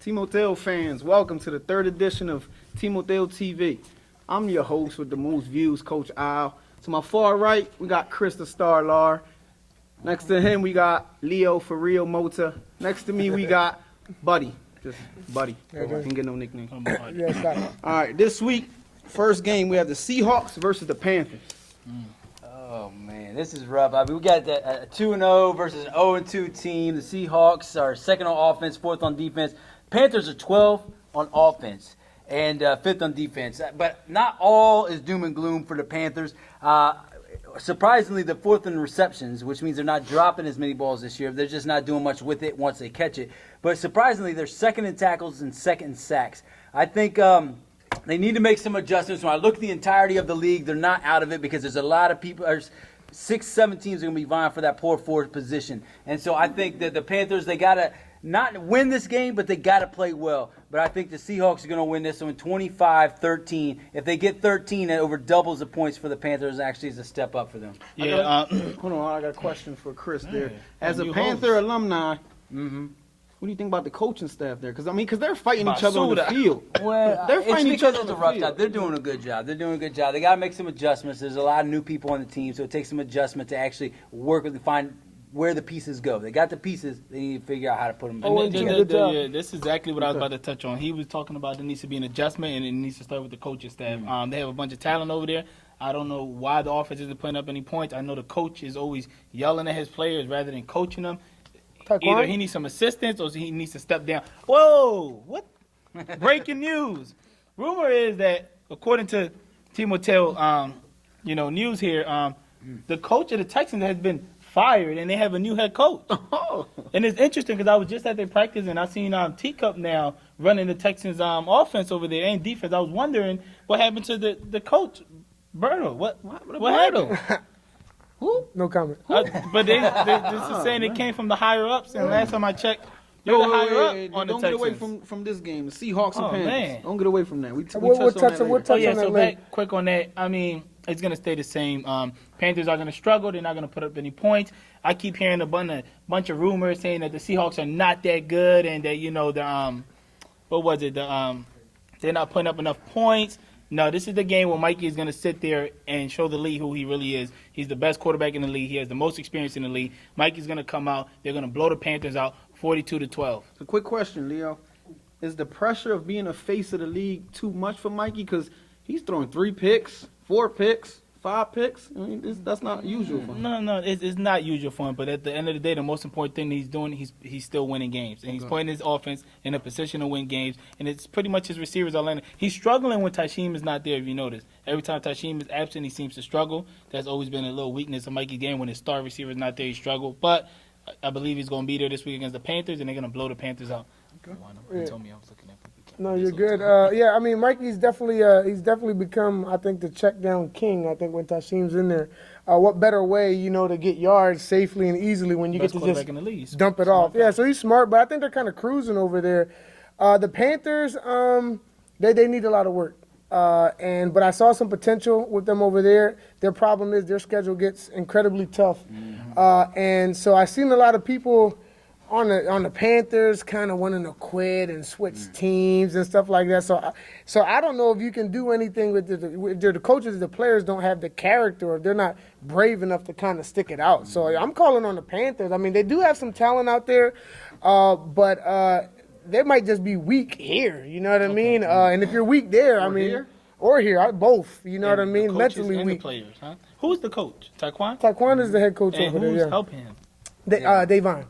Timoteo fans, welcome to the third edition of Timoteo TV. I'm your host with the most views, Coach Al. To my far right, we got Chris the Star Lar. Next to him, we got Leo for real Mota. Next to me, we got Buddy. Just Buddy. I can't get no nickname. All right, this week, first game, we have the Seahawks versus the Panthers. Oh, man, this is rough. I mean, we got a 2-0 versus an 0-2 team. The Seahawks are second on offense, fourth on defense. Panthers are 12 on offense and fifth on defense. But not all is doom and gloom for the Panthers. Surprisingly, they're fourth in receptions, which means they're not dropping as many balls this year. They're just not doing much with it once they catch it. But surprisingly, they're second in tackles and second in sacks. I think they need to make some adjustments. When I look at the entirety of the league, they're not out of it because there's a lot of people. There's 6-7 teams are going to be vying for that poor forward position. And so I think that the Panthers, they got to not win this game, but they got to play well. But I think the Seahawks are going to win this one 25-13. If they get 13, that over doubles the points for the Panthers. Actually, is a step up for them. Yeah. Hold on, I got a question for Chris there. As a Panther alumni, what do you think about the coaching staff there? Because they're fighting each other on the field. Well, they're fighting each other on it's the a rough field. time. They're doing a good job. They got to make some adjustments. There's a lot of new people on the team, so it takes some adjustment to actually work with and find where the pieces go. They got the pieces. They need to figure out how to put them together. Yeah, this is exactly what I was about to touch on. He was talking about there needs to be an adjustment, and it needs to start with the coaching staff. They have a bunch of talent over there. I don't know why the offense isn't putting up any points. I know the coach is always yelling at his players rather than coaching them. Either he needs some assistance or he needs to step down. Whoa! What? Breaking news. Rumor is that, according to Timoteo, news here, the coach of the Texans has been fired and they have a new head coach. And it's interesting because I was just at their practice and I seen Teacup now running the Texans offense over there and defense. I was wondering what happened to the coach, Berto. What happened? Who? No comment. But this is saying it came from the higher ups, and last time I checked, they're the higher up on the Don't Texans. get away from this game. The Seahawks and Panthers. Man. Don't get away from that. We touched We'll on touch that later. on that later. Back quick on that. I mean, it's going to stay the same. Panthers are going to struggle. They're not going to put up any points. I keep hearing a bunch of rumors saying that the Seahawks are not that good and that, they're not putting up enough points. No, this is the game where Mikey is going to sit there and show the league who he really is. He's the best quarterback in the league. He has the most experience in the league. Mikey's going to come out. They're going to blow the Panthers out 42-12. A quick question, Leo. Is the pressure of being a face of the league too much for Mikey? Because he's throwing 3 picks, 4 picks, 5 picks. I mean, that's not usual for him. No, it's not usual for him. But at the end of the day, the most important thing he's doing, he's still winning games. And he's putting his offense in a position to win games. And it's pretty much his receivers are landing. He's struggling when Tashim is not there, if you notice. Every time Tashim is absent, he seems to struggle. That's always been a little weakness of Mikey's game. When his star receiver is not there, he struggles. But I believe he's going to be there this week against the Panthers, and they're going to blow the Panthers out. He told me I was looking at No, you're good. I mean, Mikey's definitely become, I think, the check down king. I think when Tashim's in there, what better way, to get yards safely and easily when you get to just in the league. dump it off. Yeah, so he's smart, but I think they're kind of cruising over there. The Panthers, they need a lot of work. But I saw some potential with them over there. Their problem is their schedule gets incredibly tough. And so I've seen a lot of people on the Panthers kind of wanting to quit and switch teams and stuff like that. So I don't know if you can do anything with the coaches. The players don't have the character, or they're not brave enough to kind of stick it out. So I'm calling on the Panthers. I mean, they do have some talent out there, but they might just be weak here. You know what I mean? And if you're weak there, or here, both. You know what I mean? Mentally and weak. The players, huh? Who's the coach? Taquan? Taquan is the head coach and over there. Who's Yeah. helping him? Davon.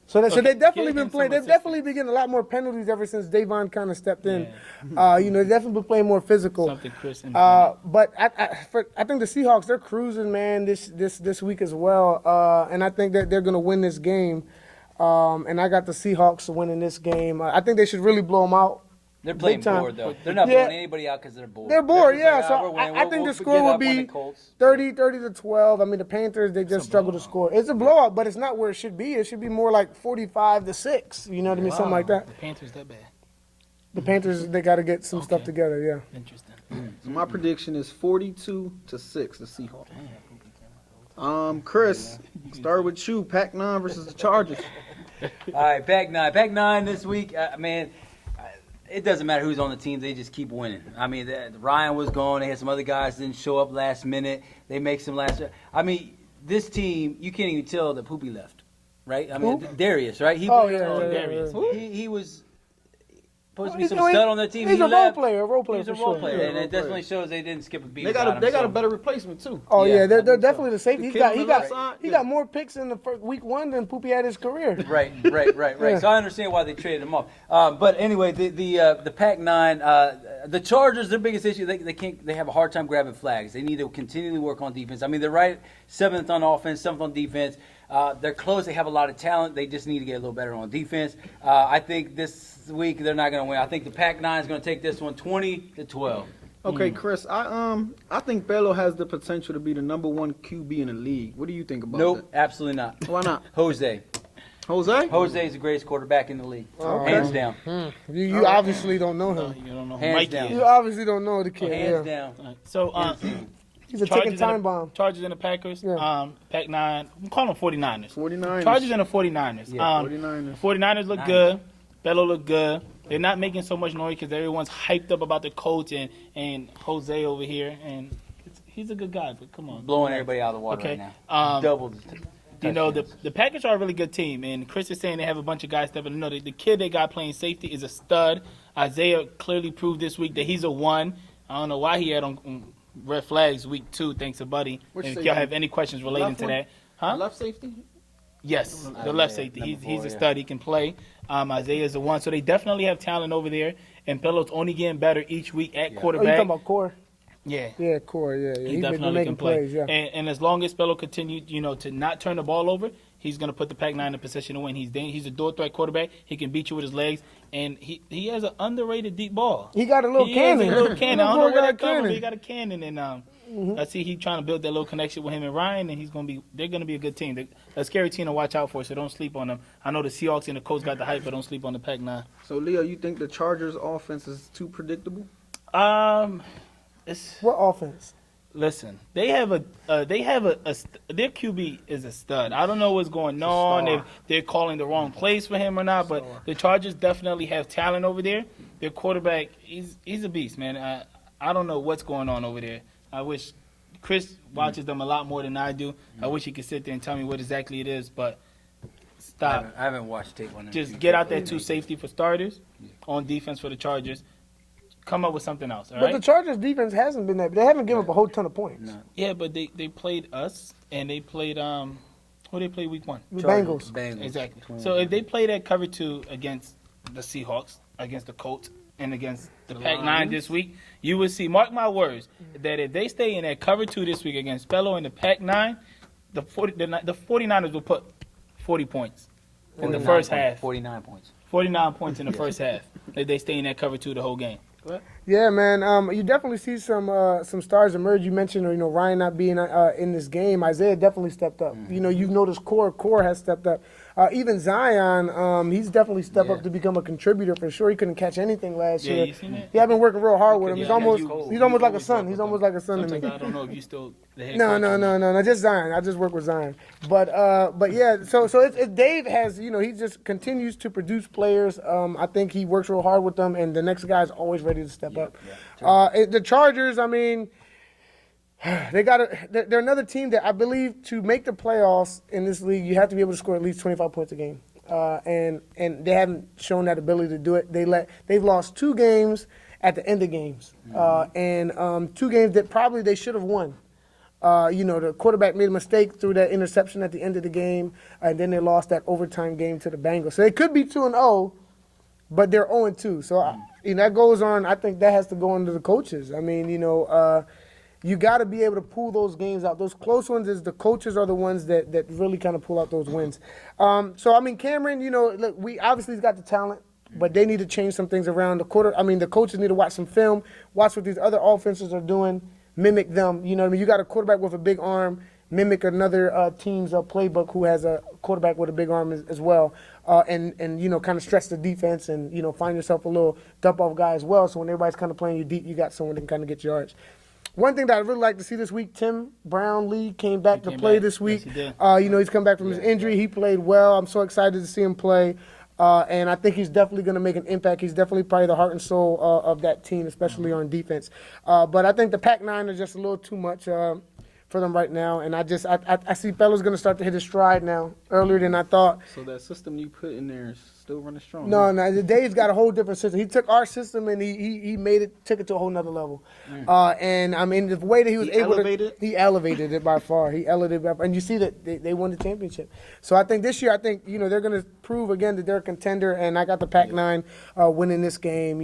So they've definitely been playing. They've assistance. definitely been getting a lot more penalties ever since Davon kind of stepped in. They've definitely been playing more physical. Something Chris. But I think the Seahawks, they're cruising, man, this week as well. And I think that they're going to win this game. And I got the Seahawks winning this game. I think they should really blow them out. They're playing bored, though. They're not blowing anybody out because they're bored. They're bored, yeah. So I think the score will be 30-12. I mean, the Panthers, they just struggle to score. It's a blowout, but it's not where it should be. It should be more like 45-6. You know what I mean? Something like that. The Panthers that bad. The Panthers, they got to get some stuff together, yeah. Interesting. So my prediction is 42-6, the Seahawks. Chris, start with you. Pac-9 versus the Chargers. All right, Pac 9. Pac 9 this week, man. It doesn't matter who's on the team; they just keep winning. I mean, Ryan was gone. They had some other guys didn't show up last minute. They make some last. I mean, this team, you can't even tell that Poopy left, right? I mean, Darius, right? He Darius. He was supposed to be He's some doing- stud on their team. He's He a left. role player He's a for role sure. player, Yeah, and role it definitely player. shows they didn't skip a beat. They got a better replacement too. Oh Yeah, yeah, I they're think definitely the safety. The He's kid got on he the got left side, he yeah. got more picks in the first week one than Poopy had his career. Right. Yeah. So I understand why they traded him off. But anyway, the Pac-9, the Chargers, their biggest issue, they have a hard time grabbing flags. They need to continually work on defense. I mean, they're right 7th on offense, 7th on defense. They're close. They have a lot of talent. They just need to get a little better on defense. I think this week they're not going to win. I think the Pac-9 is going to take this one 20-12. Okay, Chris, I think Bello has the potential to be the number 1 QB in the league. What do you think about Nope, absolutely not. that? Why not? Jose is the greatest quarterback in the league, hands down. You obviously don't know No, him. you don't know who Hands Mike down. is. You obviously don't know the kid. Hands Yeah. down. So, He's a ticking Chargers and time the- bomb. Chargers and the Packers. Yeah. Pac-9. I'm calling them 49ers. 49ers. Chargers and the 49ers. Yeah, 49ers. 49ers look Nice. good. Bello look good. They're not making so much noise because everyone's hyped up about the coach and Jose over here. And he's a good guy, but come on. Blowing everybody out of the water Okay. right now. Double. You know, the Packers are a really good team, and Chris is saying they have a bunch of guys stepping. No, the kid they got playing safety is a stud. Isaiah clearly proved this week that he's a 1. I don't know why he had on red flags week 2, thanks to Buddy. Which And if safety? y'all have any questions relating Left to one? that. Huh? Left safety? Yes, the left safety. number He's 4, a yeah. stud. He can play. Isaiah's the 1. So they definitely have talent over there, and Bello's only getting better each week at Oh, you quarterback. talking about Core? Yeah. Yeah, Core. Yeah, He He's been definitely making can play. plays. Yeah. And as long as Bello continues, to not turn the ball over, he's going to put the Pac-9 in a position to win. He's a door threat quarterback. He can beat you with his legs, and he has an underrated deep ball. He got a little He cannon. has a little cannon. I don't know Little where boy that got comes from, cannon. but he got a cannon, and I see he trying to build that little connection with him and Ryan, and they're going to be a good team. A scary team to watch out for, so don't sleep on them. I know the Seahawks and the Colts got the hype, but don't sleep on the Pac-9. So, Leo, you think the Chargers' offense is too predictable? It's What offense? Listen, they have their QB is a stud. I don't know what's going on, if they're calling the wrong plays for him or not, but the Chargers definitely have talent over there. Their quarterback, he's a beast, man. I don't know what's going on over there. I wish Chris watches them a lot more than I do. I wish he could sit there and tell me what exactly it is, but stop. I haven't watched tape on them. Just get out that 2 safety for starters on defense for the Chargers. Come up with something else, all But right? the Chargers defense hasn't been that. They haven't given up a whole ton of points. No. Yeah, but they played us, and they played who they played week 1. The Bengals. Exactly. So if they play that cover 2 against the Seahawks, against the Colts, and against the Pac-9 this week, you will see, mark my words, that if they stay in that cover 2 this week against Bello and the Pac-9, the 49ers will put 40 points in the first half. 49 points. 49 points in the first half if they stay in that cover 2 the whole game. Yeah, man. You definitely see some stars emerge. You mentioned, Ryan not being in this game. Isaiah definitely stepped up. You've noticed Core has stepped up. Even Zion, he's definitely stepped up to become a contributor for sure. He couldn't catch anything last Yeah, year. you seen that? Yeah, I've been working real hard with him. Yeah, He's yeah, almost you- he's almost you like a always son. work He's with almost them. like a son to me. Sometimes I don't know if you still the head No, coach. just Zion. I just work with Zion. But yeah, so it's Dave has, he just continues to produce players. I think he works real hard with them, and the next guy is always ready to step up. The Chargers, I mean, they're another team that I believe to make the playoffs in this league, you have to be able to score at least 25 points a game. And they haven't shown that ability to do it. They've lost 2 games at the end of games, and 2 games that probably they should have won. The quarterback made a mistake through that interception at the end of the game, and then they lost that overtime game to the Bengals. So they could be 2-0, but they're 0-2. So that goes on. I think that has to go on to the coaches. I mean, you got to be able to pull those games out. Those close ones is the coaches are the ones that really kind of pull out those wins. So I mean, Cameron, look, we obviously got the talent, but they need to change some things around. The coaches need to watch some film, watch what these other offenses are doing, mimic them. You know what I mean? You got a quarterback with a big arm, mimic another team's playbook who has a quarterback with a big arm as well, and kind of stretch the defense and find yourself a little dump off guy as well. So when everybody's kind of playing you deep, you got someone that can kind of get yards. One thing that I'd really like to see this week, Tim Brown-Lee came back to came play back. this week. Yes, he did. He's come back from his injury. He played well. I'm so excited to see him play. And I think he's definitely going to make an impact. He's definitely probably the heart and soul of that team, especially on defense. But I think the Pac-9 are just a little too much for them right now. And I see Bella's going to start to hit his stride now, earlier than I thought. So that system you put in there is still running strong. No, the Dave's got a whole different system. He took our system and he took it to a whole nother level. And I mean, the way that he was able elevated? he elevated it by far. He elevated it by, and you see that they won the championship. So I think this year, they're going to prove again that they're a contender. And I got the Pac-9 winning this game.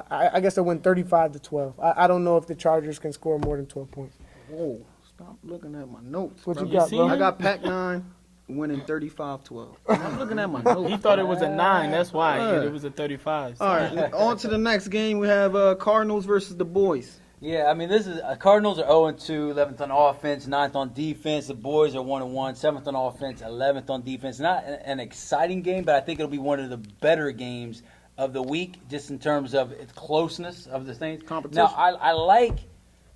I guess they'll win 35-12. I don't know if the Chargers can score more than 12 points. Whoa, stop looking at my notes. What bro. you got, bro? I got Pac-9 winning 35-12. I'm looking at my notes. He thought it was a 9. That's why Yeah. it was a 35. All right, on to the next game. We have Cardinals versus the Boys. Yeah, I mean, this is Cardinals are 0-2, 11th on offense, 9th on defense. The boys are 1-1, 7th on offense, 11th on defense. Not an exciting game, but I think it'll be one of the better games of the week, just in terms of its closeness of the things. Competition. Now, I like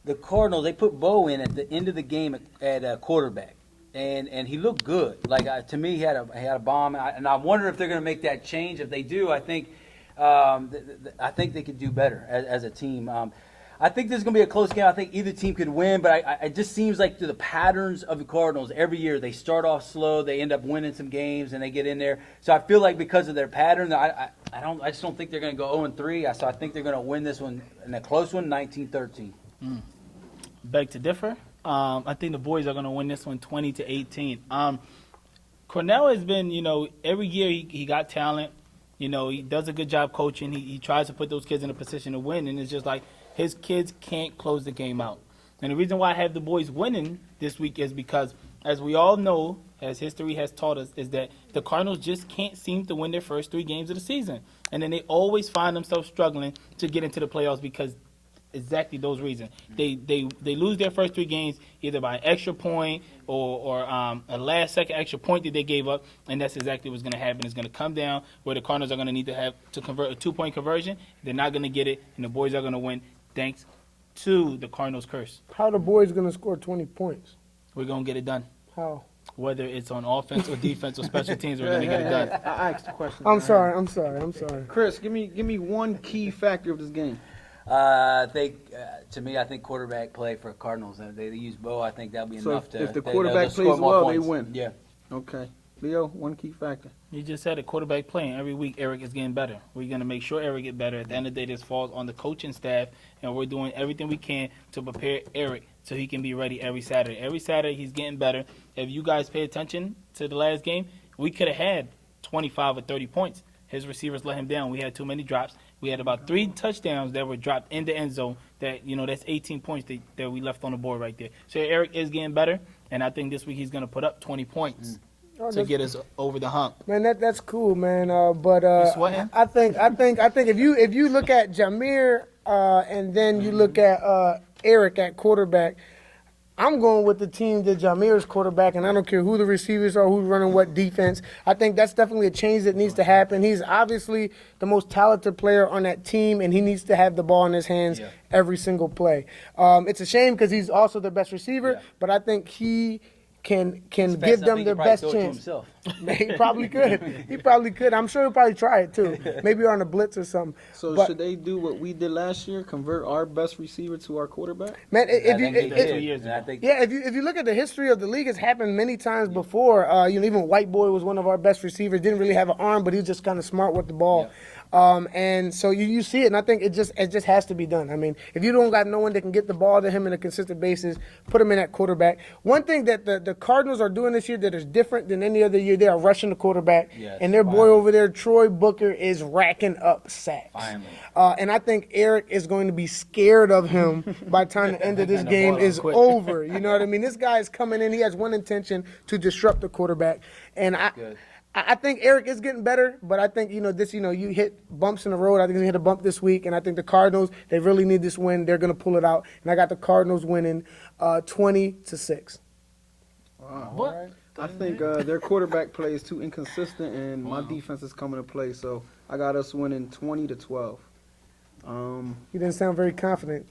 the Cardinals. They put Bo in at the end of the game at quarterback, and he looked good. Like to me, he had a bomb, and I wonder if they're going to make that change. If they do, I think they could do better as a team. I think this is going to be a close game. I think either team could win, but it just seems like through the patterns of the Cardinals, every year they start off slow, they end up winning some games, and they get in there. So I feel like because of their pattern, I just don't think they're going to go 0-3. So I think they're going to win this one in a close one, 19-13. Beg to differ. I think the boys are going to win this one 20-18. Cornell has been, every year he got talent. He does a good job coaching. He tries to put those kids in a position to win, and it's just like his kids can't close the game out. And the reason why I have the boys winning this week is because, as we all know, as history has taught us, is that the Cardinals just can't seem to win their first 3 games of the season. And then they always find themselves struggling to get into the playoffs because exactly those reasons. They lose their first 3 games either by an extra point or a last-second extra point that they gave up, and that's exactly what's going to happen. It's going to come down where the Cardinals are going to need to convert a 2-point conversion. They're not going to get it, and the boys are going to win thanks to the Cardinals' curse. How are the boys going to score 20 points? We're going to get it done. How? Whether it's on offense or defense or special teams, we're going to get it done. I asked the question. I'm sorry. Chris, give me one key factor of this game. I think quarterback play for Cardinals. They use Bo. I think that'll be So enough to. if the they'll quarterback score plays more well, points. they win. Yeah. Okay. Leo, one key factor. You just said a quarterback playing every week. Eric is getting better. We're going to make sure Eric get better. At the end of the day, this falls on the coaching staff, and we're doing everything we can to prepare Eric so he can be ready every Saturday. Every Saturday, he's getting better. If you guys pay attention to the last game, we could have had 25 or 30 points. His receivers let him down. We had too many drops. We had about 3 touchdowns that were dropped in the end zone. That's 18 points that we left on the board right there. So Eric is getting better, and I think this week he's going to put up 20 points to get us over the hump. Man, that's cool, man. You sweating? I think if you look at Jameer and then you look at Eric at quarterback, I'm going with the team that Jameer's quarterback, and I don't care who the receivers are, who's running what defense. I think that's definitely a change that needs to happen. He's obviously the most talented player on that team, and he needs to have the ball in his hands every single play. It's a shame because he's also the best receiver, but I think he can give them their best chance. He probably could. I'm sure he'll probably try it too. Maybe on a blitz or something. So should they do what we did last year, convert our best receiver to our quarterback? Man, if you look at the history of the league, it's happened many times before. Even White Boy was one of our best receivers. Didn't really have an arm, but he was just kind of smart with the ball. And so you see it, and I think it just has to be done. I mean, if you don't got no one that can get the ball to him on a consistent basis, put him in at quarterback. One thing that the Cardinals are doing this year that is different than any other year, they are rushing the quarterback. Yes, and their boy over there, Troy Booker, is racking up sacks. Finally. And I think Eric is going to be scared of him by the time the end of this game is over. You know what I mean? This guy is coming in. He has one intention, to disrupt the quarterback. And I think Eric is getting better, but I think, you hit bumps in the road. I think he's going to hit a bump this week, and I think the Cardinals, they really need this win. They're going to pull it out. And I got the Cardinals winning 20-6. Wow. What? I think their quarterback play is too inconsistent, and my defense is coming to play. So I got us winning 20-12. You didn't sound very confident.